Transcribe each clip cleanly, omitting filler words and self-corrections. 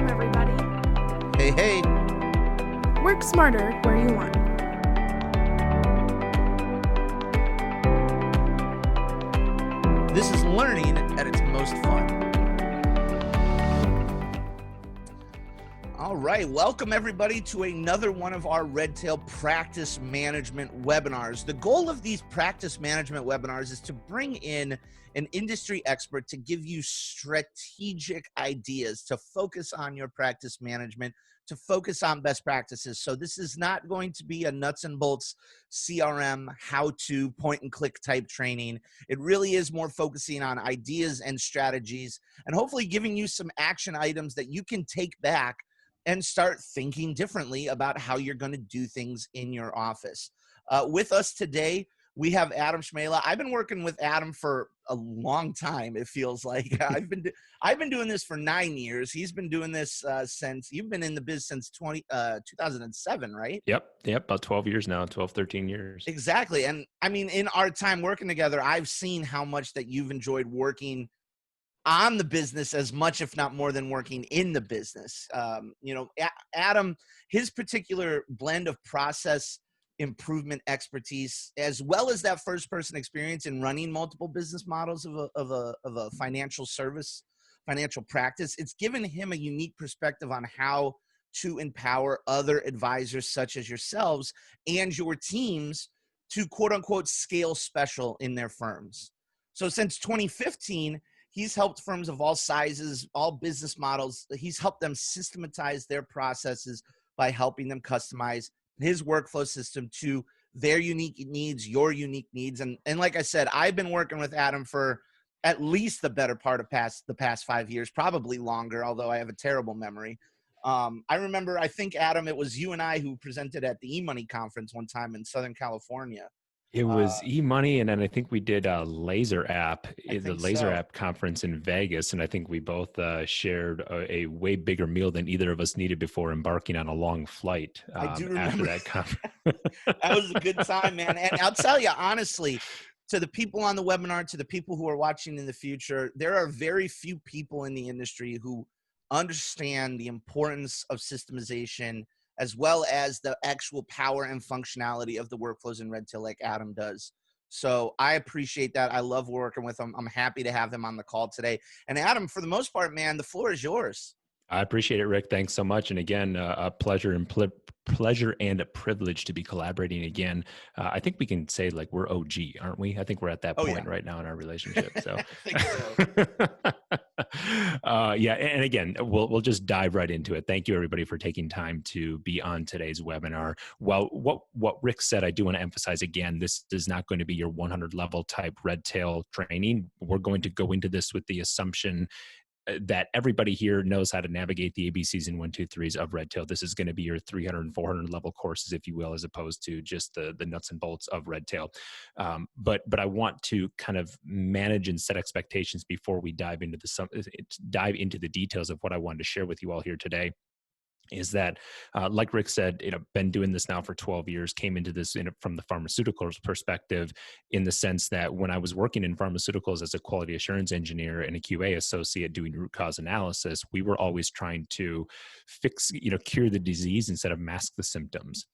Welcome, everybody. Hey, hey. Work smarter where you want. This is learning at its most fun. All right, welcome everybody to another one of our Redtail practice management webinars. The goal of these practice management webinars is to bring in an industry expert to give you strategic ideas to focus on your practice management, to focus on best practices. So this is not going to be a nuts and bolts CRM, how-to, point-and-click type training. It really is more focusing on ideas and strategies and hopefully giving you some action items that you can take back and start thinking differently about how you're going to do things in your office. With us today, we have Adam Cmejla. I've been working with Adam for a long time, it feels like. I've been doing this for 9 years. He's been doing this since, you've been in the biz since 2007, right? Yep. About 12 years now, 12, 13 years. Exactly. And I mean, in our time working together, I've seen how much that you've enjoyed working on the business as much, if not more than working in the business. Adam, his particular blend of process improvement expertise, as well as that first person experience in running multiple business models of a financial practice, it's given him a unique perspective on how to empower other advisors such as yourselves and your teams to quote unquote scale special in their firms. So since 2015, he's helped firms of all sizes, all business models. He's helped them systematize their processes by helping them customize his workflow system to their unique needs, your unique needs. And like I said, I've been working with Adam for at least the better part of the past 5 years, probably longer, although I have a terrible memory. I remember, I think, Adam, it was you and I who presented at the eMoney conference one time in Southern California. It was eMoney, and then I think we did a Laser app, app conference in Vegas, and I think we both shared a way bigger meal than either of us needed before embarking on a long flight I do remember after that conference. That was a good time, man. And I'll tell you, honestly, to the people on the webinar, to the people who are watching in the future, there are very few people in the industry who understand the importance of systemization as well as the actual power and functionality of the workflows in Redtail like Adam does. So I appreciate that. I love working with him. I'm happy to have him on the call today. And Adam, for the most part, man, the floor is yours. I appreciate it, Rick. Thanks so much. And again, a pleasure and a privilege to be collaborating again. I think we can say like we're OG, aren't we? I think we're at that point right now in our relationship. So, I think so. Yeah. And again, we'll just dive right into it. Thank you, everybody, for taking time to be on today's webinar. Well, what Rick said, I do want to emphasize again, this is not going to be your 100 level type Redtail training. We're going to go into this with the assumption that everybody here knows how to navigate the ABCs and 1, 2, 3s of Redtail. This is going to be your 300 and 400 level courses, if you will, as opposed to just the nuts and bolts of Redtail. But I want to kind of manage and set expectations before we dive into the details of what I wanted to share with you all here today. Is that, like Rick said, been doing this now for 12 years, came into this from the pharmaceuticals perspective, in the sense that when I was working in pharmaceuticals as a quality assurance engineer and a QA associate doing root cause analysis, we were always trying to cure the disease instead of mask the symptoms.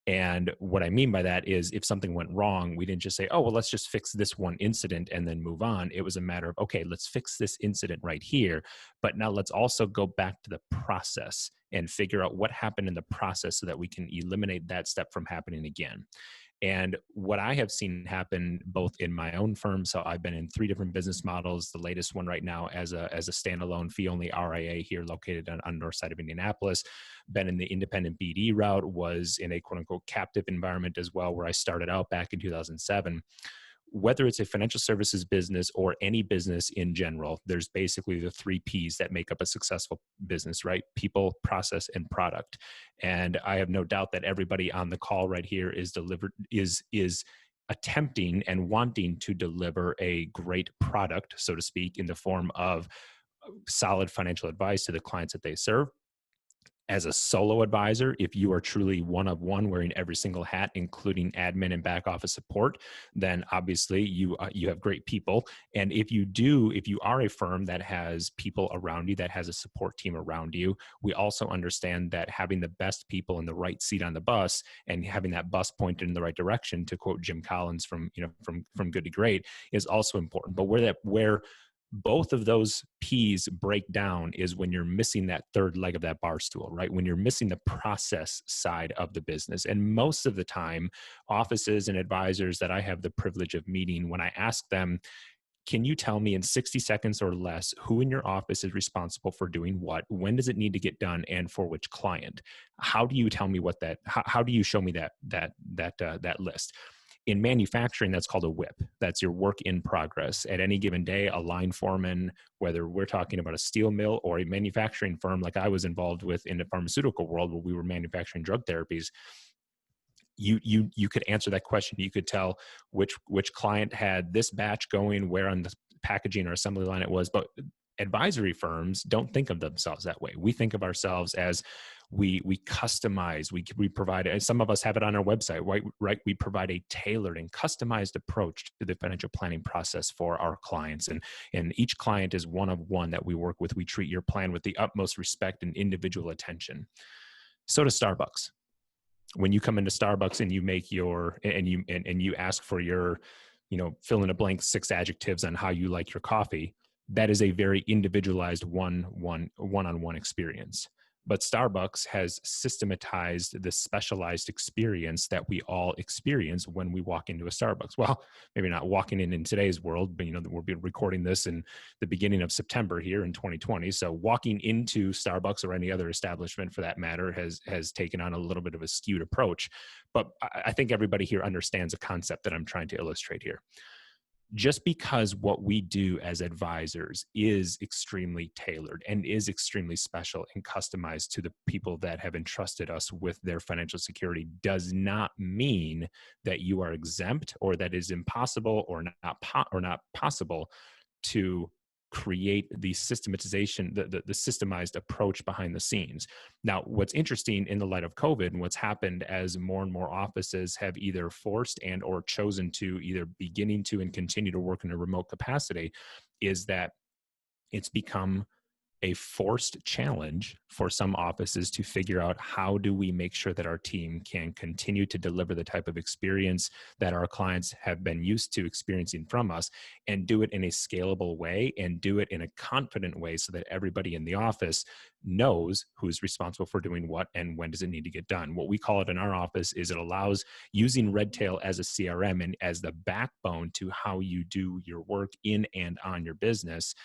And what I mean by that is if something went wrong, we didn't just say, oh, well, let's just fix this one incident and then move on. It was a matter of, okay, let's fix this incident right here. But now let's also go back to the process and figure out what happened in the process so that we can eliminate that step from happening again. And what I have seen happen both in my own firm, so I've been in 3 different business models, the latest one right now as a standalone fee-only RIA here located on north side of Indianapolis, been in the independent BD route, was in a quote-unquote captive environment as well, where I started out back in 2007. Whether it's a financial services business or any business in general, there's basically the 3 Ps that make up a successful business, right? People, process, and product. And I have no doubt that everybody on the call right here is attempting and wanting to deliver a great product, so to speak, in the form of solid financial advice to the clients that they serve, As a solo advisor, if you are truly one of one, wearing every single hat, including admin and back office support, then obviously you have great people. And if you are a firm that has people around you, that has a support team around you, we also understand that having the best people in the right seat on the bus and having that bus pointed in the right direction, to quote Jim Collins from Good to Great, is also important. But where both of those P's break down is when you're missing that third leg of that bar stool, right? When you're missing the process side of the business. And most of the time, offices and advisors that I have the privilege of meeting, when I ask them, can you tell me in 60 seconds or less who in your office is responsible for doing what? When does it need to get done, and for which client? How do you tell me what that? How do you show me that list? In manufacturing, that's called a WIP. That's your work in progress. At any given day, a line foreman, whether we're talking about a steel mill or a manufacturing firm like I was involved with in the pharmaceutical world where we were manufacturing drug therapies, you could answer that question. You could tell which client had this batch going, where on the packaging or assembly line it was. But advisory firms don't think of themselves that way. We think of ourselves as we customize, we provide, and some of us have it on our website, right? We provide a tailored and customized approach to the financial planning process for our clients. And each client is one of one that we work with. We treat your plan with the utmost respect and individual attention. So does Starbucks. When you come into Starbucks and you make and you ask for your, fill in a blank 6 adjectives on how you like your coffee, that is a very individualized one-on-one experience. But Starbucks has systematized the specialized experience that we all experience when we walk into a Starbucks. Well, maybe not walking in today's world, but we're recording this in the beginning of September here in 2020. So walking into Starbucks or any other establishment for that matter has taken on a little bit of a skewed approach. But I think everybody here understands a concept that I'm trying to illustrate here. Just because what we do as advisors is extremely tailored and is extremely special and customized to the people that have entrusted us with their financial security does not mean that you are exempt, or that is impossible or not possible to create the systematization, the systemized approach behind the scenes. Now, what's interesting in the light of COVID and what's happened as more and more offices have either forced and or chosen to either beginning to and continue to work in a remote capacity is that it's become a forced challenge for some offices to figure out, how do we make sure that our team can continue to deliver the type of experience that our clients have been used to experiencing from us, and do it in a scalable way and do it in a confident way so that everybody in the office knows who's responsible for doing what and when does it need to get done. What we call it in our office is it allows using Redtail as a CRM and as the backbone to how you do your work in and on your business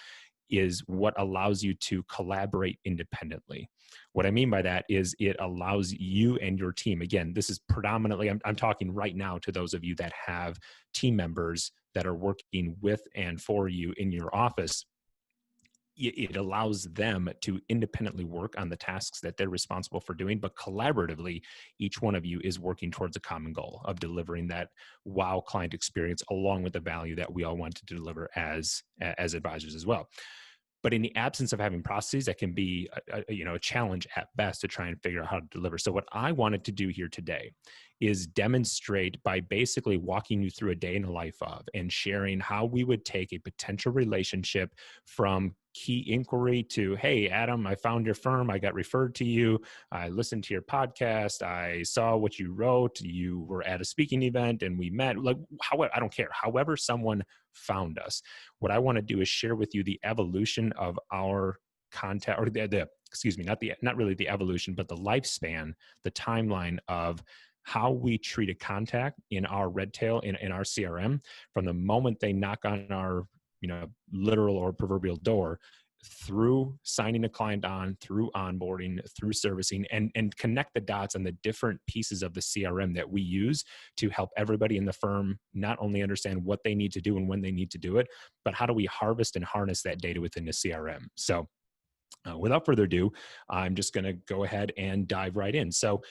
is what allows you to collaborate independently. What I mean by that is it allows you and your team, again, this is predominantly, I'm talking right now to those of you that have team members that are working with and for you in your office. It allows them to independently work on the tasks that they're responsible for doing, but collaboratively, each one of you is working towards a common goal of delivering that wow client experience, along with the value that we all want to deliver as advisors as well. But in the absence of having processes, that can be a challenge at best to try and figure out how to deliver. So what I wanted to do here today is demonstrate by basically walking you through a day in the life of and sharing how we would take a potential relationship from key inquiry to, hey, Adam, I found your firm. I got referred to you. I listened to your podcast. I saw what you wrote. You were at a speaking event and we met. Like, I don't care. However someone found us. What I want to do is share with you the evolution of our contact, or not really the evolution, but the lifespan, the timeline of how we treat a contact in our Redtail, in our CRM, from the moment they knock on our literal or proverbial door, through signing a client on, through onboarding, through servicing, and connect the dots on the different pieces of the CRM that we use to help everybody in the firm not only understand what they need to do and when they need to do it, but how do we harvest and harness that data within the CRM. So without further ado, I'm just going to go ahead and dive right in. So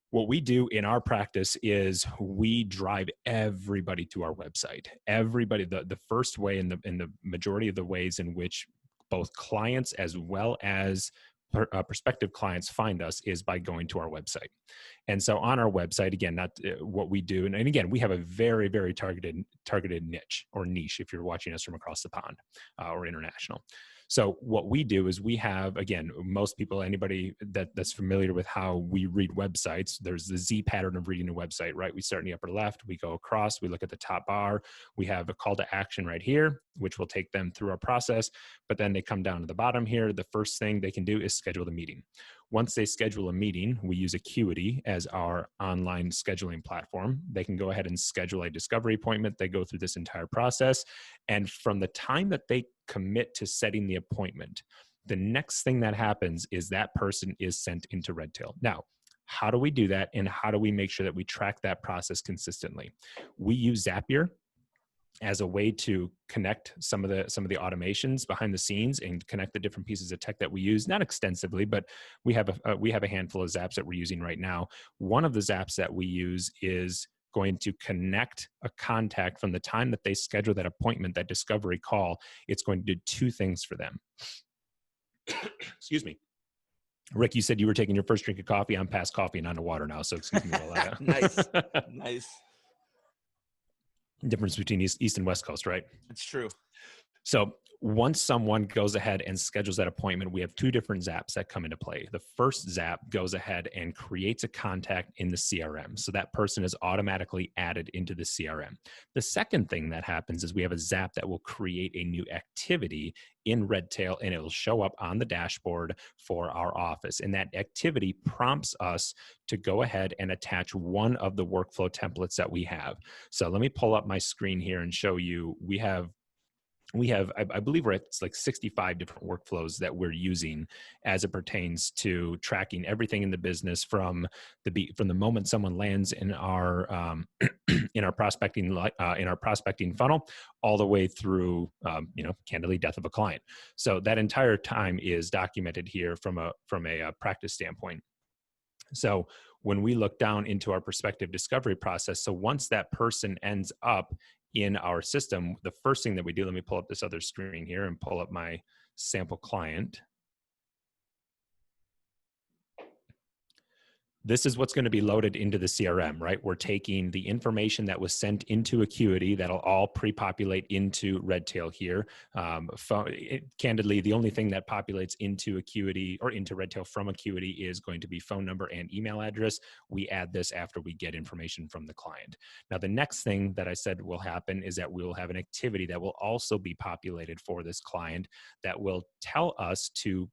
what we do in our practice is we drive everybody to our website. Everybody, the first way and the majority of the ways in which both clients as well as prospective clients find us is by going to our website. And so on our website, again, not what we do. And again, we have a very, very targeted niche or niche if you're watching us from across the pond or international. So what we do is we have, again, most people, anybody that's familiar with how we read websites, there's the Z pattern of reading a website, right? We start in the upper left, we go across, we look at the top bar, we have a call to action right here, which will take them through our process. But then they come down to the bottom here. The first thing they can do is schedule the meeting. Once they schedule a meeting, we use Acuity as our online scheduling platform. They can go ahead and schedule a discovery appointment. They go through this entire process. And from the time that they commit to setting the appointment, the next thing that happens is that person is sent into Redtail. Now, how do we do that? And how do we make sure that we track that process consistently? We use Zapier as a way to connect some of the automations behind the scenes and connect the different pieces of tech that we use, not extensively, but we have a handful of Zaps that we're using right now. One of the Zaps that we use is going to connect a contact from the time that they schedule that appointment, that discovery call. It's going to do two things for them. Excuse me. Rick, you said you were taking your first drink of coffee. I'm past coffee and on to water now, so excuse me. Nice. Difference between East and West Coast, right? It's true. So once someone goes ahead and schedules that appointment, we have two different Zaps that come into play. The first Zap goes ahead and creates a contact in the CRM. So that person is automatically added into the CRM. The second thing that happens is we have a Zap that will create a new activity in Redtail, and it will show up on the dashboard for our office. And that activity prompts us to go ahead and attach one of the workflow templates that we have. So let me pull up my screen here and show you. We have, I believe we're at like 65 different workflows that we're using as it pertains to tracking everything in the business from the moment someone lands in our in our prospecting funnel all the way through candidly death of a client. So that entire time is documented here from a practice standpoint. So when we look down into our prospective discovery process, so once that person ends up in our system, the first thing that we do, let me pull up this other screen here and pull up my sample client. This is what's going to be loaded into the CRM, right? We're taking the information that was sent into Acuity that'll all pre-populate into Redtail here. Candidly, the only thing that populates into Acuity or into Redtail from Acuity is going to be phone number and email address. We add this after we get information from the client. Now, the next thing that I said will happen is that we will have an activity that will also be populated for this client that will tell us to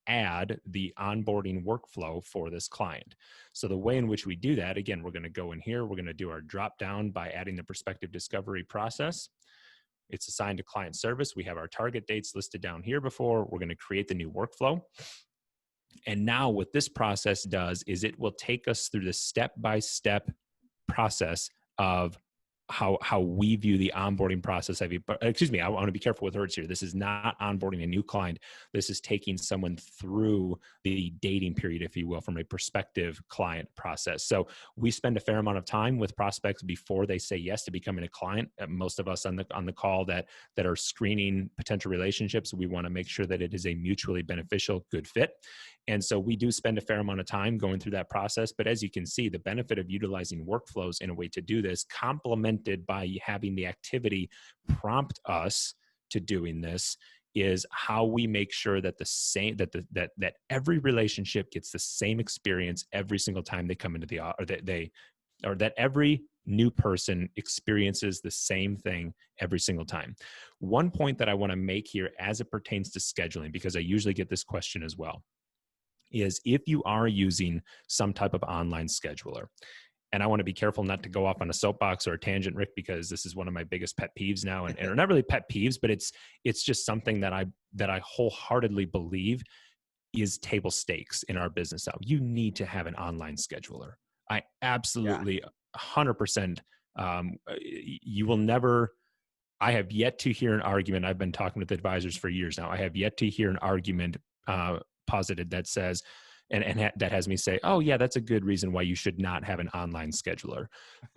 add the onboarding workflow for this client. So the way in which we do that, again, we're going to go in here, we're going to do our drop down by adding the prospective discovery process. It's assigned to client service. We have our target dates listed down here before. We're going to create the new workflow. And now what this process does is it will take us through the step-by-step process of how we view the onboarding process. I want to be careful with words here. This is not onboarding a new client. This is taking someone through the dating period, if you will, from a prospective client process. So we spend a fair amount of time with prospects before they say yes to becoming a client. Most of us on the call that are screening potential relationships, we want to make sure that it is a mutually beneficial, good fit. And so we do spend a fair amount of time going through that process. But as you can see, the benefit of utilizing workflows in a way to do this, complemented by having the activity prompt us to doing this, is how we make sure that that every relationship gets the same experience every single time they come into the or that every new person experiences the same thing every single time. One point that I want to make here as it pertains to scheduling, because I usually get this question as well, is if you are using some type of online scheduler, and I want to be careful not to go off on a soapbox or a tangent, Rick, because this is one of my biggest pet peeves now, and not really pet peeves, but it's just something that I wholeheartedly believe is table stakes in our business now. You need to have an online scheduler. I absolutely 100%. You will never. I have yet to hear an argument. I've been talking with advisors for years now. I have yet to hear an argument posited that says, that has me say, oh yeah, that's a good reason why you should not have an online scheduler.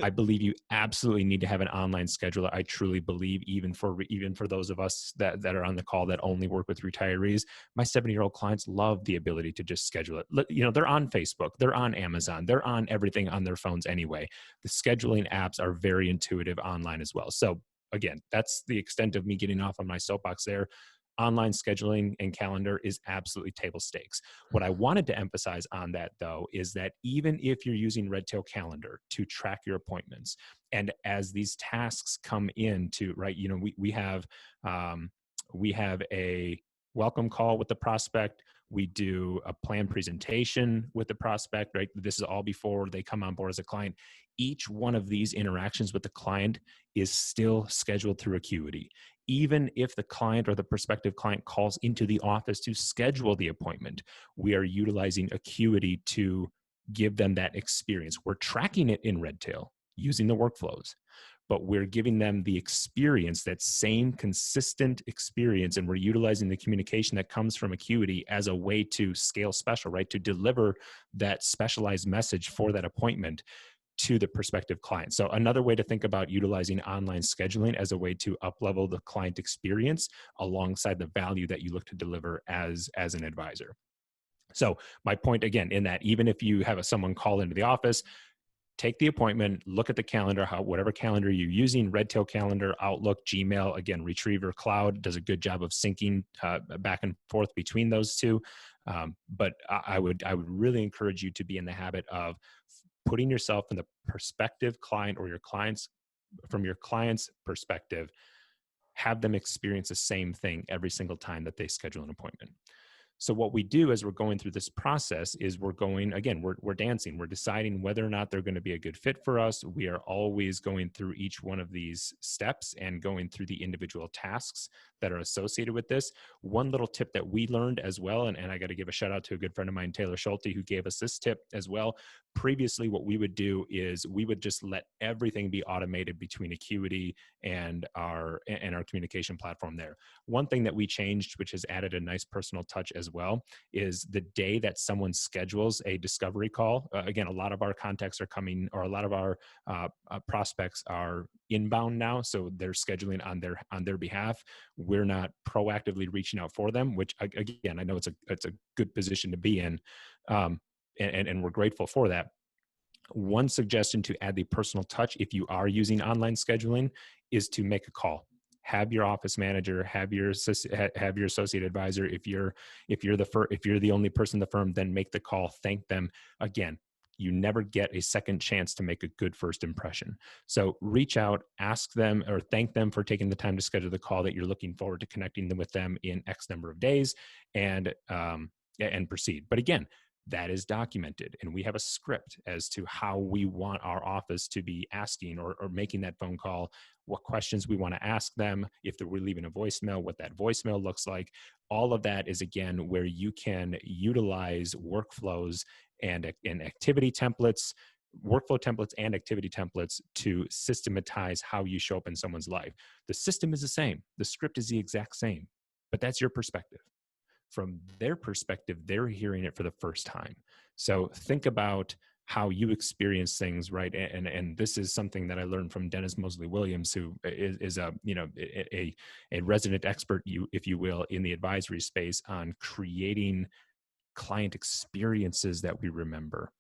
I believe you absolutely need to have an online scheduler. I truly believe, even for those of us that are on the call that only work with retirees, my 70-year-old clients love the ability to just schedule it. You know, they're on Facebook, they're on Amazon, they're on everything on their phones anyway. The scheduling apps are very intuitive online as well. So again, that's the extent of me getting off on my soapbox there. Online scheduling and calendar is absolutely table stakes. What I wanted to emphasize on that, though, is that even if you're using Redtail Calendar to track your appointments, and as these tasks come in to, right, you know, we have a welcome call with the prospect. We do a planned presentation with the prospect, right? This is all before they come on board as a client. Each one of these interactions with the client is still scheduled through Acuity. Even if the client or the prospective client calls into the office to schedule the appointment, we are utilizing Acuity to give them that experience. We're tracking it in Redtail using the workflows, but we're giving them the experience, that same consistent experience, and we're utilizing the communication that comes from Acuity as a way to scale special, right? To deliver that specialized message for that appointment to the prospective client. So another way to think about utilizing online scheduling as a way to up-level the client experience alongside the value that you look to deliver as an advisor. So my point again, in that even if you have someone call into the office, take the appointment, look at the calendar, whatever calendar you're using, Redtail Calendar, Outlook, Gmail, again, Retriever Cloud does a good job of syncing back and forth between those two. But I would really encourage you to be in the habit of putting yourself in the prospective client or from your client's perspective, have them experience the same thing every single time that they schedule an appointment. So what we do as we're going through this process is we're dancing, we're deciding whether or not they're going to be a good fit for us. We are always going through each one of these steps and going through the individual tasks that are associated with this. One little tip that we learned as well, and I got to give a shout out to a good friend of mine, Taylor Schulte, who gave us this tip as well. Previously, what we would do is we would just let everything be automated between Acuity and our communication platform there. One thing that we changed, which has added a nice personal touch as well, is the day that someone schedules a discovery call. Again, a lot of our contacts are coming, or a lot of our prospects are inbound now, so they're scheduling on their behalf. We're not proactively reaching out for them, which again, I know it's a good position to be in, and we're grateful for that. One suggestion to add the personal touch, if you are using online scheduling, is to make a call. Have your office manager, have your associate advisor. If you're the only person in the firm, then make the call. Thank them. Again, you never get a second chance to make a good first impression. So reach out, ask them, or thank them for taking the time to schedule the call, that you're looking forward to connecting them with them in X number of days, and proceed. But again, that is documented, and we have a script as to how we want our office to be asking or making that phone call, what questions we want to ask them, if we're leaving a voicemail, what that voicemail looks like. All of that is, again, where you can utilize workflows and activity templates, workflow templates and activity templates to systematize how you show up in someone's life. The system is the same. The script is the exact same, but that's your perspective. From their perspective, they're hearing it for the first time. So think about how you experience things, right? And this is something that I learned from Dennis Mosley Williams, who is a resident expert, if you will, in the advisory space on creating client experiences that we remember.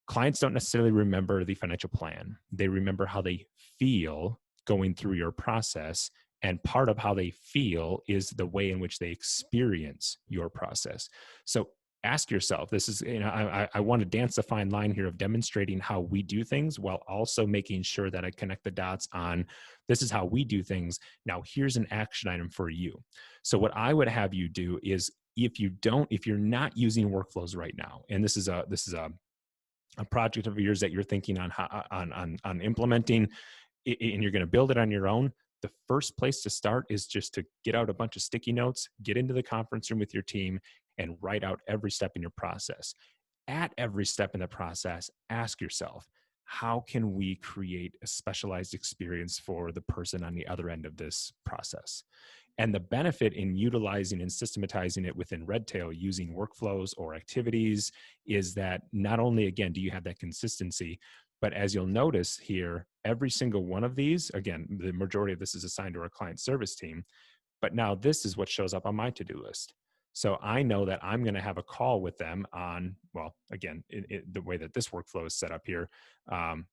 Clients don't necessarily remember the financial plan. They remember how they feel going through your process. And part of how they feel is the way in which they experience your process. So ask yourself, this is, I want to dance a fine line here of demonstrating how we do things while also making sure that I connect the dots on, this is how we do things. Now here's an action item for you. So what I would have you do is, if you're not using workflows right now, and this is a project of yours that you're thinking on implementing, and you're going to build it on your own, the first place to start is just to get out a bunch of sticky notes, get into the conference room with your team, and write out every step in your process. At every step in the process, ask yourself, how can we create a specialized experience for the person on the other end of this process? And the benefit in utilizing and systematizing it within Redtail using workflows or activities is that not only, again, do you have that consistency, but as you'll notice here, every single one of these, again, the majority of this is assigned to our client service team, but now this is what shows up on my to-do list. So I know that I'm going to have a call with them on, well, again, the way that this workflow is set up here,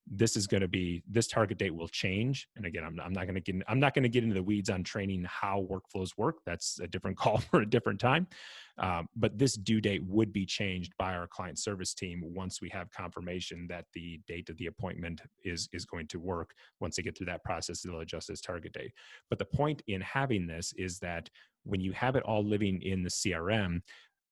this is going to be, this target date will change. And again, I'm not going to get into the weeds on training how workflows work. That's a different call for a different time. But this due date would be changed by our client service team once we have confirmation that the date of the appointment is going to work. Once they get through that process, they'll adjust this target date. But the point in having this is that when you have it all living in the CRM,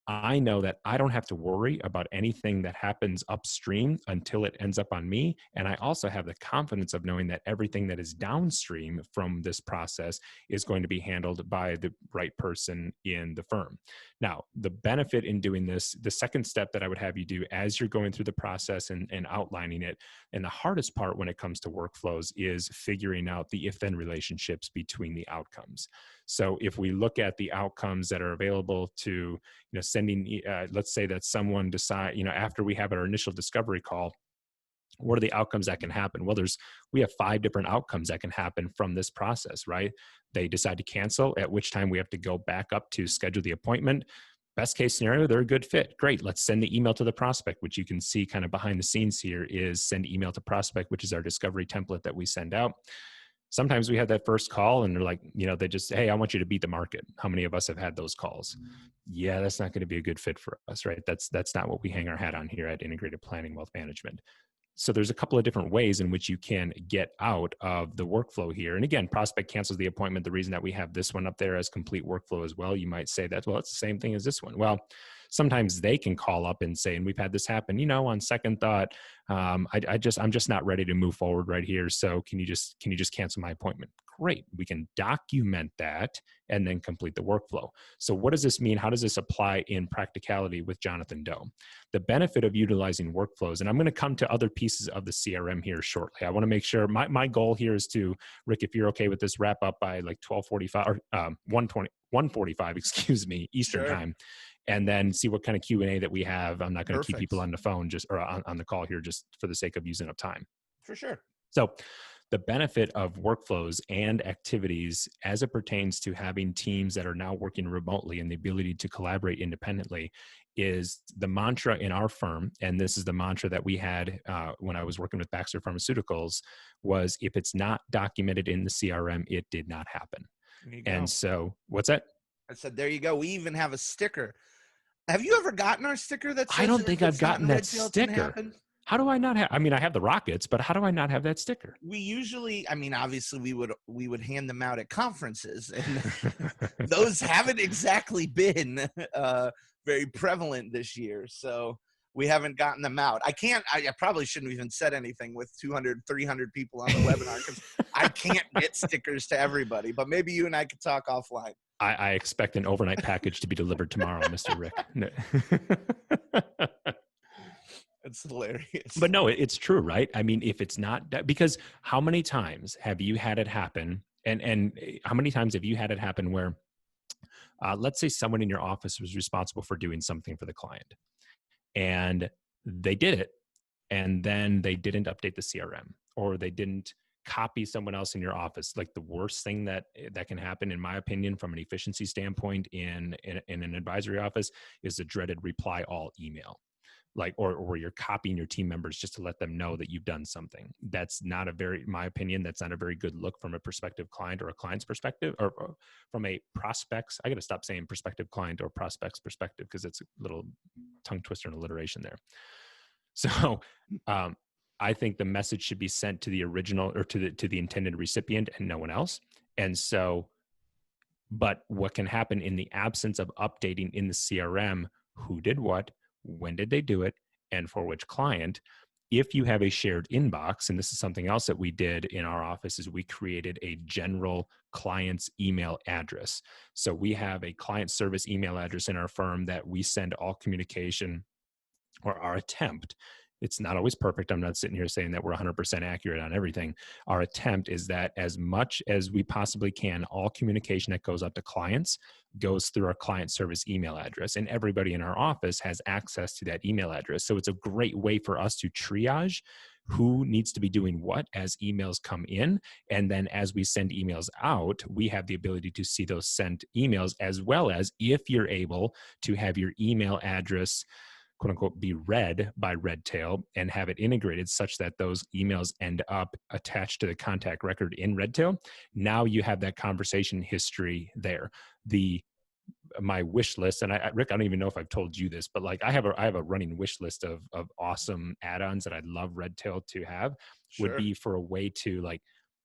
I know that I don't have to worry about anything that happens upstream until it ends up on me. And I also have the confidence of knowing that everything that is downstream from this process is going to be handled by the right person in the firm. Now, the benefit in doing this, the second step that I would have you do as you're going through the process and outlining it, and the hardest part when it comes to workflows is figuring out the if-then relationships between the outcomes. So if we look at the outcomes that are available to, sending, let's say that someone decide, after we have our initial discovery call, what are the outcomes that can happen? Well, we have 5 different outcomes that can happen from this process, right? They decide to cancel, at which time we have to go back up to schedule the appointment. Best case scenario, they're a good fit. Great. Let's send the email to the prospect, which you can see kind of behind the scenes here is send email to prospect, which is our discovery template that we send out. Sometimes we have that first call and they're like, they just, hey, I want you to beat the market. How many of us have had those calls? Yeah, that's not going to be a good fit for us, right? That's not what we hang our hat on here at Integrated Planning Wealth Management. So there's a couple of different ways in which you can get out of the workflow here. And again, prospect cancels the appointment. The reason that we have this one up there as complete workflow as well, you might say that, well, it's the same thing as this one. Well, sometimes they can call up and say, and we've had this happen, on second thought, I'm just not ready to move forward right here. So can you just cancel my appointment? Great. We can document that and then complete the workflow. So what does this mean? How does this apply in practicality with Jonathan Doe? The benefit of utilizing workflows, and I'm going to come to other pieces of the CRM here shortly. I want to make sure my goal here is to, Rick, if you're okay with this, wrap up by like 12:45 or 1:45, excuse me, Eastern time. And then see what kind of Q&A that we have. I'm not going to keep people on the phone or on the call here just for the sake of using up time. For sure. So the benefit of workflows and activities as it pertains to having teams that are now working remotely and the ability to collaborate independently is the mantra in our firm. And this is the mantra that we had when I was working with Baxter Pharmaceuticals was if it's not documented in the CRM, it did not happen. And so what's that? I said, there you go. We even have a sticker. Have you ever gotten our sticker that says I don't think I've gotten that sticker. How do I not have? I mean, I have the rockets, but how do I not have that sticker? We usually, obviously we would hand them out at conferences, and those haven't exactly been very prevalent this year. So we haven't gotten them out. I probably shouldn't have even said anything with 200, 300 people on the webinar because I can't get stickers to everybody, but maybe you and I could talk offline. I expect an overnight package to be delivered tomorrow, Mr. Rick. No. It's hilarious. But no, it's true, right? I mean, if it's not, because how many times have you had it happen? And how many times have you had it happen where, let's say someone in your office was responsible for doing something for the client and they did it and then they didn't update the CRM or they didn't copy someone else in your office. Like the worst thing that can happen, in my opinion, from an efficiency standpoint in an advisory office is the dreaded reply all email. Like, or where you're copying your team members just to let them know that you've done something. That's not in my opinion, that's not a very good look from a prospective client or a client's perspective, or from a prospect's, I got to stop saying prospective client or prospect's perspective because it's a little tongue twister and alliteration there. So, I think the message should be sent to the original or to the intended recipient and no one else. And so, but what can happen in the absence of updating in the CRM, who did what, when did they do it, and for which client? If you have a shared inbox, and this is something else that we did in our office, is we created a general client's email address. So we have a client service email address in our firm that we send all communication, or our attempt it's not always perfect. I'm not sitting here saying that we're 100% accurate on everything. Our attempt is that as much as we possibly can, all communication that goes out to clients goes through our client service email address, and everybody in our office has access to that email address. So it's a great way for us to triage who needs to be doing what as emails come in. And then as we send emails out, we have the ability to see those sent emails, as well as if you're able to have your email address, quote unquote, be read by Redtail and have it integrated such that those emails end up attached to the contact record in Redtail. Now you have that conversation history there. My wish list, and Rick, I don't even know if I've told you this, but like I have a running wish list of awesome add-ons that I'd love Redtail to have. Sure. Would be for a way to like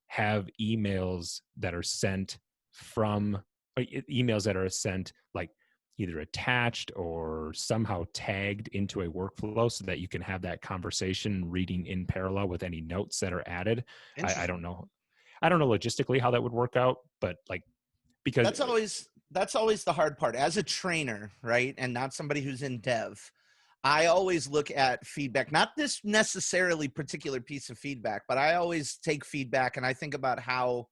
have emails that are sent from emails that are sent like either attached or somehow tagged into a workflow so that you can have that conversation reading in parallel with any notes that are added. I don't know logistically how that would work out, but like, because that's always the hard part as a trainer, right? And not somebody who's in dev. I always look at feedback, not this necessarily particular piece of feedback, but I always take feedback and I think about how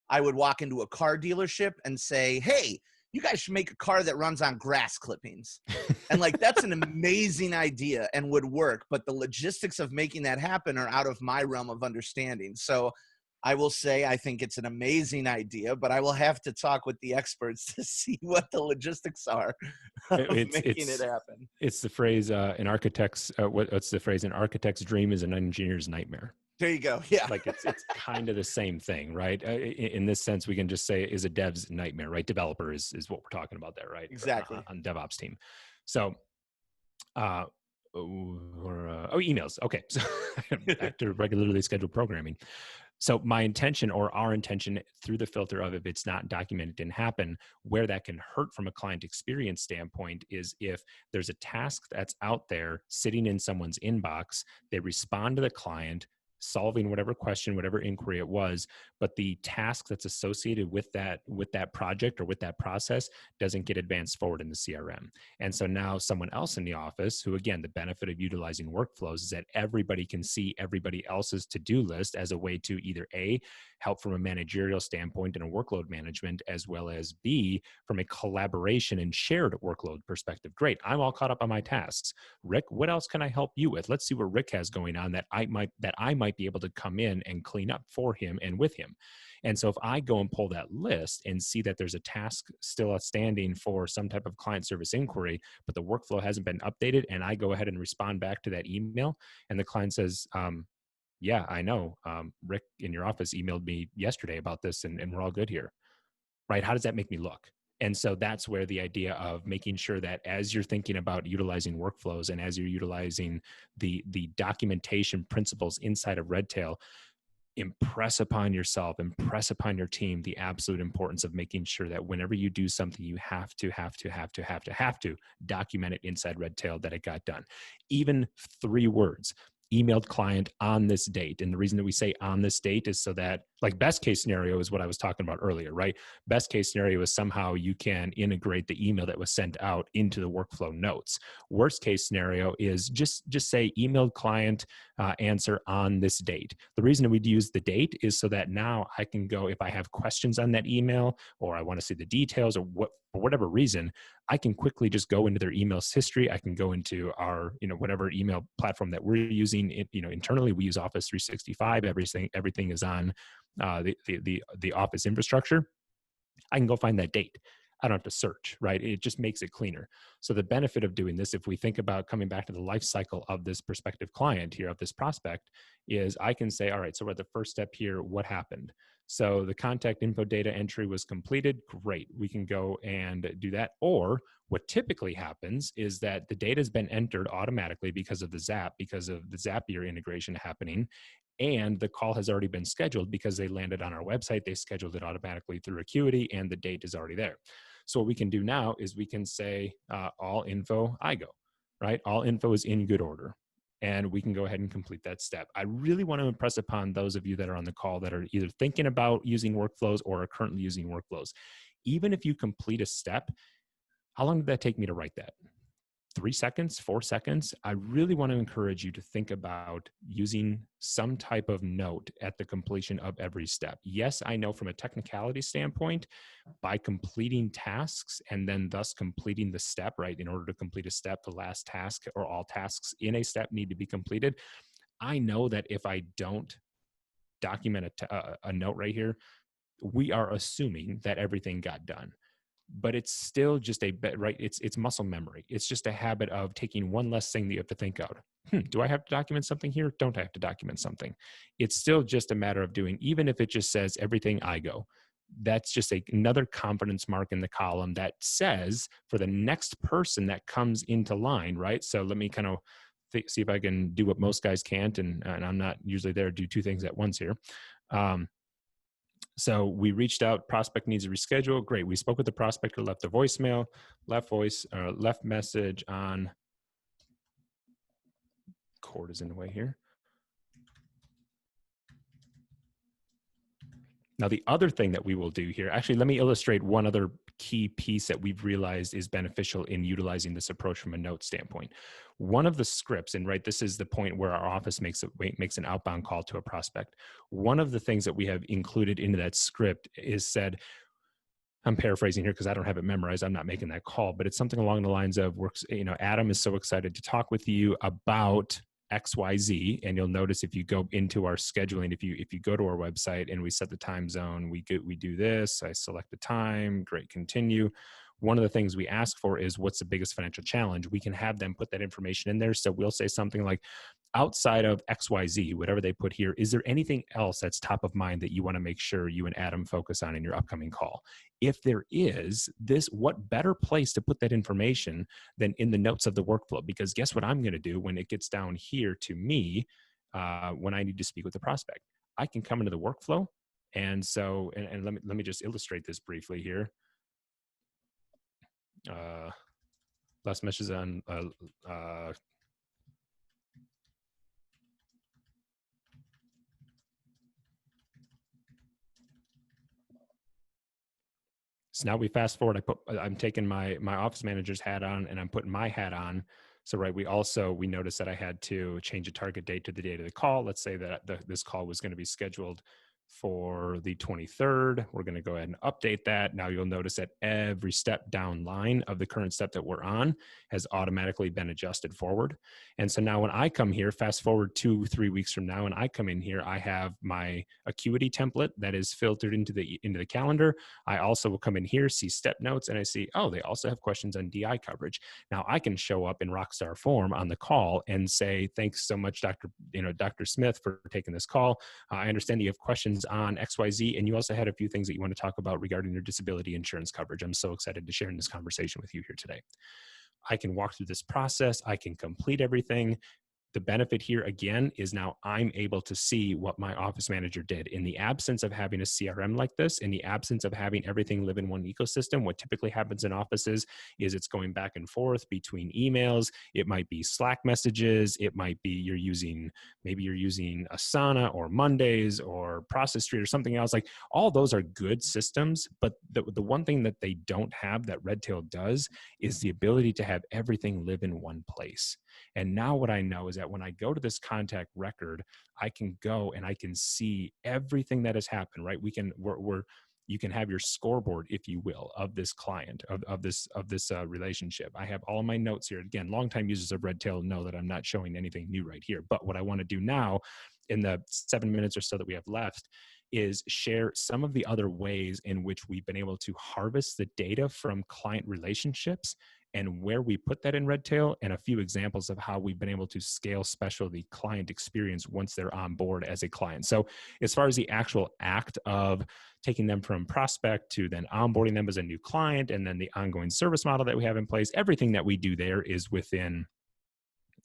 I would walk into a car dealership and say, hey, you guys should make a car that runs on grass clippings. And like, that's an amazing idea and would work, but the logistics of making that happen are out of my realm of understanding. So I will say, I think it's an amazing idea, but I will have to talk with the experts to see what the logistics are of making it happen. It's the phrase, an architect's, what's the phrase? An architect's dream is an engineer's nightmare. There you go. Yeah. Like it's kind of the same thing, right? In this sense, we can just say is a dev's nightmare, right? Developer is what we're talking about there, right? Exactly. On DevOps team. So, emails. Okay. So back to regularly scheduled programming. So my intention, or our intention through the filter of if it's not documented, didn't happen, where that can hurt from a client experience standpoint is if there's a task that's out there sitting in someone's inbox, they respond to the client, solving whatever question, whatever inquiry it was, but the task that's associated with that project or with that process doesn't get advanced forward in the CRM. And so now someone else in the office, who again, the benefit of utilizing workflows is that everybody can see everybody else's to-do list as a way to either A, help from a managerial standpoint and a workload management, as well as B, from a collaboration and shared workload perspective. Great, I'm all caught up on my tasks. Rick, what else can I help you with? Let's see what Rick has going on that I might be able to come in and clean up for him and with him. And so if I go and pull that list and see that there's a task still outstanding for some type of client service inquiry, but the workflow hasn't been updated, and I go ahead and respond back to that email, and the client says, yeah, I know, Rick in your office emailed me yesterday about this, and we're all good here, right? How does that make me look? And so that's where the idea of making sure that as you're thinking about utilizing workflows and as you're utilizing the documentation principles inside of Redtail, impress upon yourself, impress upon your team the absolute importance of making sure that whenever you do something, you have to document it inside Redtail that it got done. Even 3 words. Emailed client on this date. And the reason that we say on this date is so that, like, best case scenario is what I was talking about earlier, right? Best case scenario is somehow you can integrate the email that was sent out into the workflow notes. Worst case scenario is just say emailed client answer on this date. The reason that we'd use the date is so that now I can go, if I have questions on that email or I want to see the details or for whatever reason, I can quickly just go into their emails history. I can go into our, whatever email platform that we're using. Internally, we use Office 365. Everything is on the Office infrastructure. I can go find that date. I don't have to search, right? It just makes it cleaner. So the benefit of doing this, if we think about coming back to the life cycle of this prospective client here, of this prospect, is I can say, all right, so we're at the first step here. What happened? So the contact info data entry was completed. Great. We can go and do that. Or what typically happens is that the data has been entered automatically because of the Zapier integration happening. And the call has already been scheduled because they landed on our website. They scheduled it automatically through Acuity and the date is already there. So what we can do now is we can say all info IGO, right? All info is in good order. And we can go ahead and complete that step. I really want to impress upon those of you that are on the call that are either thinking about using workflows or are currently using workflows. Even if you complete a step, how long did that take me to write that? 3 seconds, 4 seconds, I really want to encourage you to think about using some type of note at the completion of every step. Yes, I know from a technicality standpoint, by completing tasks and then thus completing the step, right? In order to complete a step, the last task or all tasks in a step need to be completed. I know that if I don't document a note right here, we are assuming that everything got done. But it's still just a bit, right? It's muscle memory. It's just a habit of taking one less thing that you have to think of. Do I have to document something here? Don't I have to document something? It's still just a matter of doing, even if it just says everything I go. That's just another confidence mark in the column that says for the next person that comes into line, right? So let me kind of see if I can do what most guys can't, and I'm not usually there to do two things at once here. So we reached out, prospect needs a reschedule. Great. We spoke with the prospect, left a voicemail, left message on, cord is in the way here. Now, the other thing that we will do here, actually, let me illustrate one other key piece that we've realized is beneficial in utilizing this approach from a note standpoint. One of the scripts, and right, this is the point where our office makes an outbound call to a prospect. One of the things that we have included into that script is said, I'm paraphrasing here because I don't have it memorized. I'm not making that call, but it's something along the lines of, Adam is so excited to talk with you about XYZ. And you'll notice if you go into our scheduling, if you go to our website and we set the time zone, we do this, I select the time, great, continue. One of the things we ask for is what's the biggest financial challenge? We can have them put that information in there. So we'll say something like, outside of XYZ, whatever they put here, is there anything else that's top of mind that you want to make sure you and Adam focus on in your upcoming call? If there is, what better place to put that information than in the notes of the workflow? Because guess what I'm going to do when it gets down here to me, when I need to speak with the prospect? I can come into the workflow. And so, and let me just illustrate this briefly here. Last message on so now we fast forward. I'm taking my office manager's hat on and I'm putting my hat on. So right, we noticed that I had to change a target date to the date of the call. Let's say that this call was going to be scheduled for the 23rd. We're going to go ahead and update that. Now you'll notice that every step down line of the current step that we're on has automatically been adjusted forward. And so now when I come here, fast forward 2-3 weeks from now, and I come in here, I have my Acuity template that is filtered into the calendar. I also will come in here, see step notes, and I see, oh, they also have questions on DI coverage. Now I can show up in rockstar form on the call and say, thanks so much, Dr. Smith, for taking this call. I understand that you have questions on XYZ, and you also had a few things that you want to talk about regarding your disability insurance coverage. I'm so excited to share in this conversation with you here today. I can walk through this process. I can complete everything. The benefit here, again, is now I'm able to see what my office manager did. In the absence of having a CRM like this, in the absence of having everything live in one ecosystem, what typically happens in offices is it's going back and forth between emails. It might be Slack messages. It might be maybe you're using Asana or Mondays or Process Street or something else. Like, all those are good systems, but the one thing that they don't have that Redtail does is the ability to have everything live in one place. And now what I know is that when I go to this contact record, I can go and I can see everything that has happened, right? You can have your scoreboard, if you will, of this client, of this relationship. I have all of my notes here. Again, longtime users of Redtail know that I'm not showing anything new right here. But what I want to do now, in the 7 minutes or so that we have left, is share some of the other ways in which we've been able to harvest the data from client relationships and where we put that in Redtail, and a few examples of how we've been able to scale specialty client experience once they're on board as a client. So as far as the actual act of taking them from prospect to then onboarding them as a new client, and then the ongoing service model that we have in place, everything that we do there is within,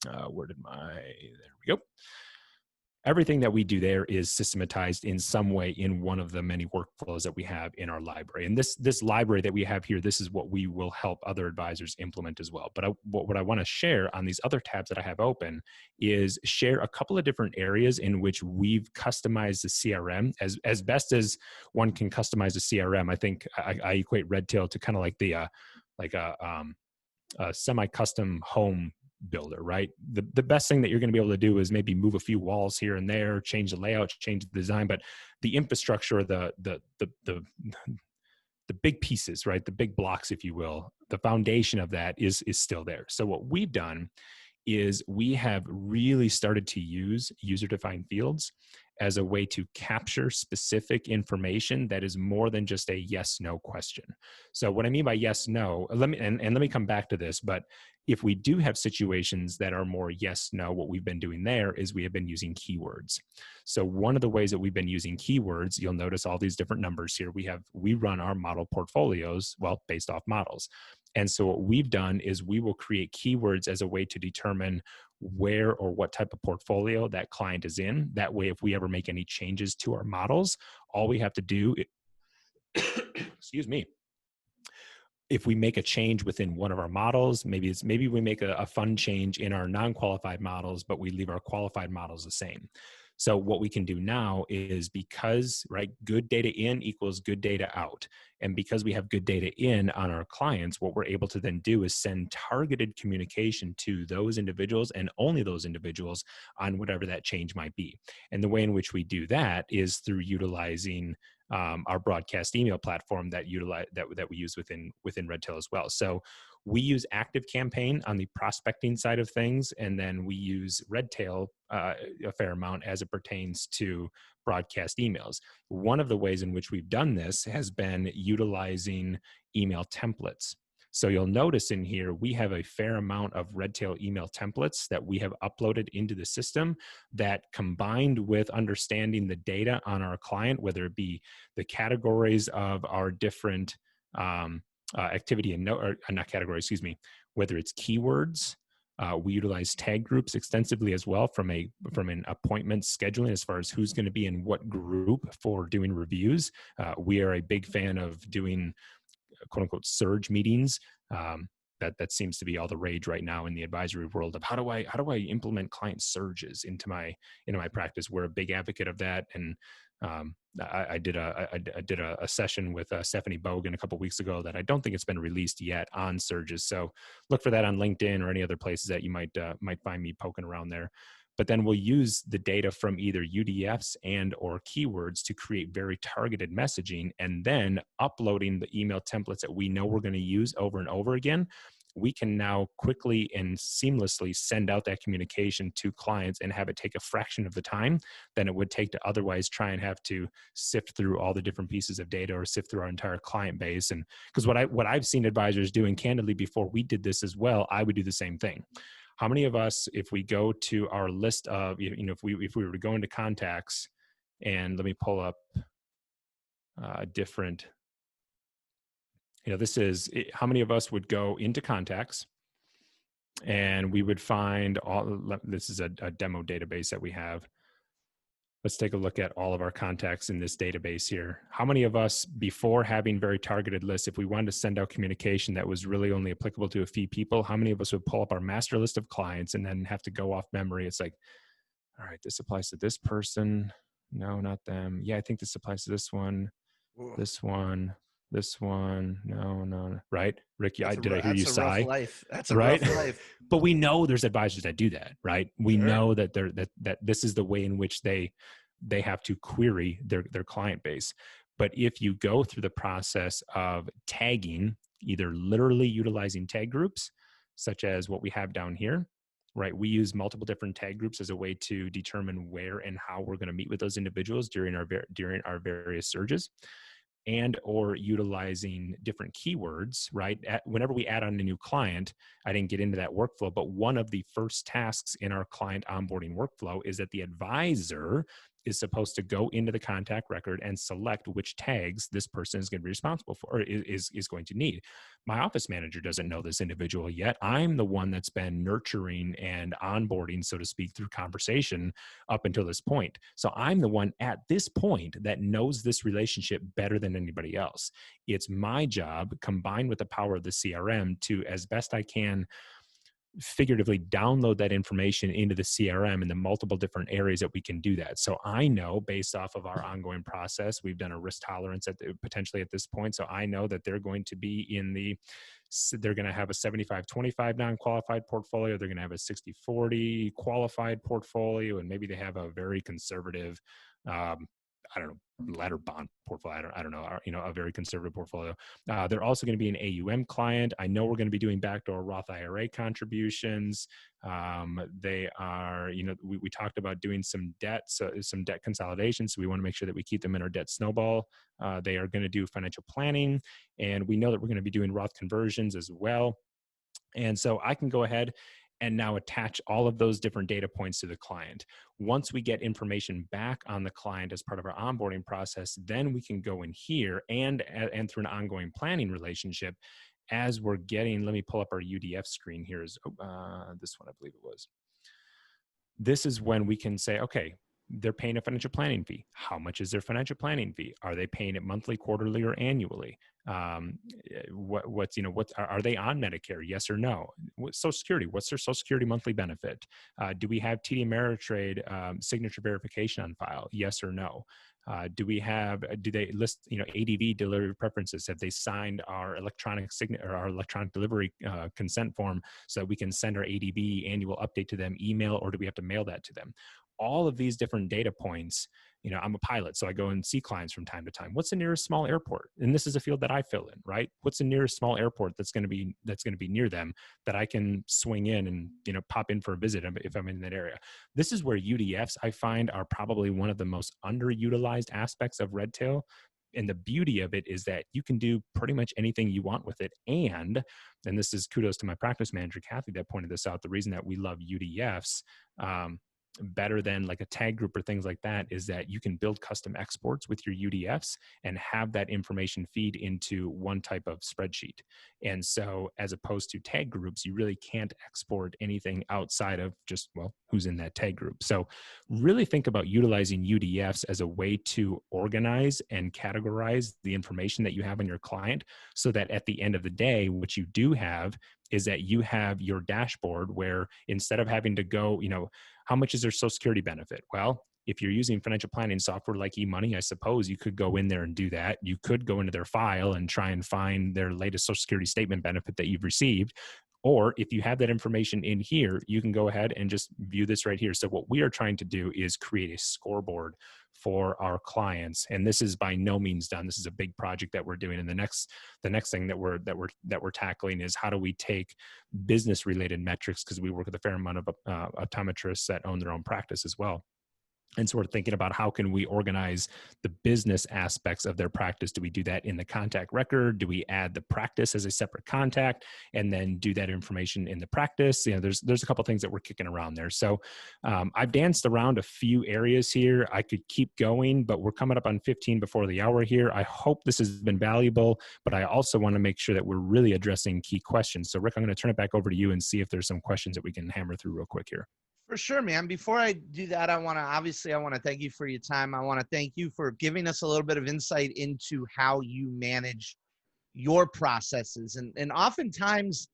there we go. Everything that we do there is systematized in some way in one of the many workflows that we have in our library. And this library that we have here, this is what we will help other advisors implement as well. But what I want to share on these other tabs that I have open is share a couple of different areas in which we've customized the CRM as best as one can customize a CRM. I think I equate Redtail to kind of like a semi-custom home builder, right? The best thing that you're going to be able to do is maybe move a few walls here and there, change the layout, change the design, but the infrastructure, the big pieces, right? The big blocks, if you will, the foundation of that is still there. So what we've done is we have really started to use user-defined fields as a way to capture specific information that is more than just a yes/no question. So what I mean by yes/no, let me come back to this, but if we do have situations that are more yes/no, what we've been doing there is we have been using keywords. So one of the ways that we've been using keywords, you'll notice all these different numbers here. We run our model portfolios, well, based off models. And so what we've done is we will create keywords as a way to determine where or what type of portfolio that client is in. That way, if we ever make any changes to our models, all we have to do, excuse me, if we make a change within one of our models, maybe we make a fun change in our non-qualified models, but we leave our qualified models the same. So what we can do now is, because, right, good data in equals good data out. And because we have good data in on our clients, what we're able to then do is send targeted communication to those individuals and only those individuals on whatever that change might be. And the way in which we do that is through utilizing our broadcast email platform that we use within Redtail as well. So we use ActiveCampaign on the prospecting side of things, and then we use Redtail a fair amount as it pertains to broadcast emails. One of the ways in which we've done this has been utilizing email templates. So you'll notice in here, we have a fair amount of Redtail email templates that we have uploaded into the system that, combined with understanding the data on our client, whether it be the categories of our different activity and not categories, excuse me, whether it's keywords, we utilize tag groups extensively as well from an appointment scheduling as far as who's going to be in what group for doing reviews. We are a big fan of doing quote unquote surge meetings. That seems to be all the rage right now in the advisory world of how do I implement client surges into my practice. We're a big advocate of that, and I did a session with Stephanie Bogan a couple weeks ago that I don't think it's been released yet on surges. So look for that on LinkedIn or any other places that you might find me poking around there. But then we'll use the data from either UDFs and or keywords to create very targeted messaging, and then uploading the email templates that we know we're going to use over and over again. We can now quickly and seamlessly send out that communication to clients and have it take a fraction of the time than it would take to otherwise try and have to sift through all the different pieces of data or sift through our entire client base. And because what I've seen advisors doing, candidly, before we did this as well, I would do the same thing. How many of us, if we go to our list of, if we were to go into contacts, and let me pull up different, this is, how many of us would go into contacts and we would find this is a demo database that we have. Let's take a look at all of our contacts in this database here. How many of us, before having very targeted lists, if we wanted to send out communication that was really only applicable to a few people, how many of us would pull up our master list of clients and then have to go off memory? It's like, all right, this applies to this person. No, not them. Yeah, I think this applies to this one, this one, this one. No. Right? Rick, did I hear you sigh? Rough life. That's a right? rough life. But we know there's advisors that do that, right? We Sure. know that that this is the way in which they have to query their client base. But if you go through the process of tagging, either literally utilizing tag groups, such as what we have down here, right? We use multiple different tag groups as a way to determine where and how we're going to meet with those individuals during our various surges, and or utilizing different keywords, right? Whenever we add on a new client, I didn't get into that workflow, but one of the first tasks in our client onboarding workflow is that the advisor is supposed to go into the contact record and select which tags this person is going to be responsible for, or is going to need. My office manager doesn't know this individual yet. I'm the one that's been nurturing and onboarding, so to speak, through conversation up until this point. So I'm the one at this point that knows this relationship better than anybody else. It's my job, combined with the power of the CRM, to, as best I can, figuratively download that information into the CRM and the multiple different areas that we can do that. So I know, based off of our ongoing process, we've done a risk tolerance potentially at this point. So I know that they're going to be they're going to have a 75-25 non-qualified portfolio. They're going to have a 60-40 qualified portfolio, and maybe they have a very conservative, I don't know, ladder bond portfolio. I don't know, a very conservative portfolio. They're also going to be an AUM client. I know we're going to be doing backdoor Roth IRA contributions. They are, we talked about doing some debt, so some debt consolidation. So we want to make sure that we keep them in our debt snowball. They are going to do financial planning, and we know that we're going to be doing Roth conversions as well. And so I can go ahead and now attach all of those different data points to the client. Once we get information back on the client as part of our onboarding process, then we can go in here and through an ongoing planning relationship as we're getting, let me pull up our UDF screen here. Is this one, I believe it was. This is when we can say, okay, they're paying a financial planning fee. How much is their financial planning fee? Are they paying it monthly, quarterly, or annually? Are they on Medicare? Yes or no? Social Security, what's their Social Security monthly benefit? Do we have TD Ameritrade signature verification on file? Yes or no? Do they list, ADV delivery preferences? Have they signed our electronic delivery consent form so that we can send our ADV annual update to them, email, or do we have to mail that to them? All of these different data points, I'm a pilot, so I go and see clients from time to time. What's the nearest small airport? And this is a field that I fill in, right? What's the nearest small airport that's going to be near them that I can swing in and, pop in for a visit if I'm in that area? This is where UDFs, I find, are probably one of the most underutilized aspects of Redtail. And the beauty of it is that you can do pretty much anything you want with it. And this is kudos to my practice manager, Kathy, that pointed this out. The reason that we love UDFs, better than like a tag group or things like that, is that you can build custom exports with your UDFs and have that information feed into one type of spreadsheet. And so as opposed to tag groups, you really can't export anything outside of just, who's in that tag group. So really think about utilizing UDFs as a way to organize and categorize the information that you have on your client, so that at the end of the day, what you do have is that you have your dashboard where instead of having to go, how much is their Social Security benefit? Well, if you're using financial planning software like eMoney, I suppose you could go in there and do that. You could go into their file and try and find their latest Social Security statement benefit that you've received. Or if you have that information in here, you can go ahead and just view this right here. So what we are trying to do is create a scoreboard for our clients. And this is by no means done. This is a big project that we're doing. And the next thing that we're tackling is how do we take business related metrics, because we work with a fair amount of optometrists that own their own practice as well. And so we're thinking about how can we organize the business aspects of their practice. Do we do that in the contact record? Do we add the practice as a separate contact and then do that information in the practice? There's a couple of things that we're kicking around there. So I've danced around a few areas here. I could keep going, but we're coming up on 15 before the hour here. I hope this has been valuable, but I also want to make sure that we're really addressing key questions. So Rick, I'm going to turn it back over to you and see if there's some questions that we can hammer through real quick here. For sure, man. Before I do that, I want to thank you for your time. I want to thank you for giving us a little bit of insight into how you manage your processes. And oftentimes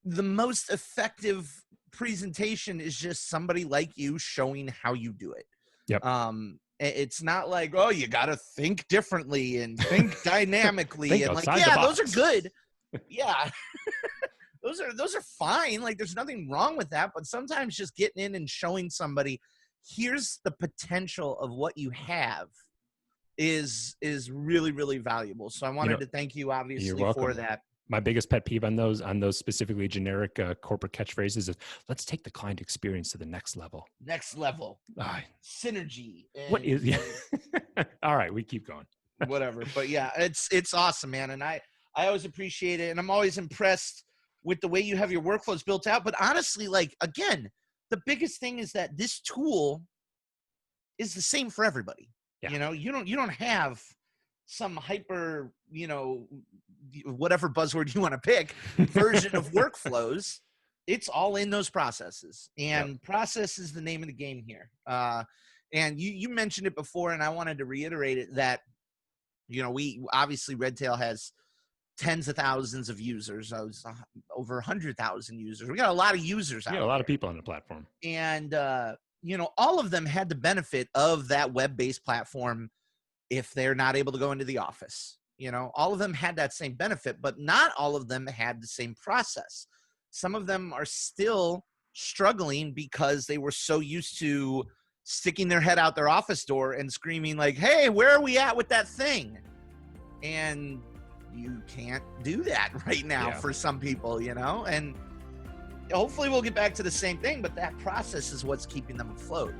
the most effective presentation is just somebody like you showing how you do it. Yep. It's not like, oh, you got to think differently and think dynamically. Think and like, outside the yeah, box. those are good. Yeah. Those are fine. Like, there's nothing wrong with that. But sometimes just getting in and showing somebody, here's the potential of what you have is really, really valuable. So I wanted to thank you, obviously, for that. My biggest pet peeve on those specifically generic corporate catchphrases is, let's take the client experience to the next level. Next level. Synergy. What is? Yeah. All right, we keep going. Whatever. But yeah, it's awesome, man. And I always appreciate it. And I'm always impressed with the way you have your workflows built out. But honestly, like, again, the biggest thing is that this tool is the same for everybody. Yeah. You don't have some hyper, whatever buzzword you want to pick version of workflows. It's all in those processes, and process is the name of the game here. And you mentioned it before, and I wanted to reiterate it that, we obviously Redtail has tens of thousands of users. I was over 100,000 users. We got a lot of users out there. Yeah, a lot of people on the platform. And, all of them had the benefit of that web-based platform if they're not able to go into the office. All of them had that same benefit, but not all of them had the same process. Some of them are still struggling because they were so used to sticking their head out their office door and screaming like, hey, where are we at with that thing? And you can't do that right now for some people, and hopefully we'll get back to the same thing, but that process is what's keeping them afloat.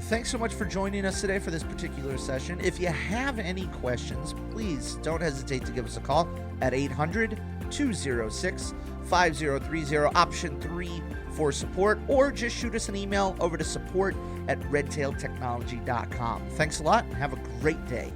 Thanks so much for joining us today for this particular session. If you have any questions, please don't hesitate to give us a call at 800-206-5030, option 3 for support, or just shoot us an email over to support@redtailtechnology.com. Thanks a lot and have a great day.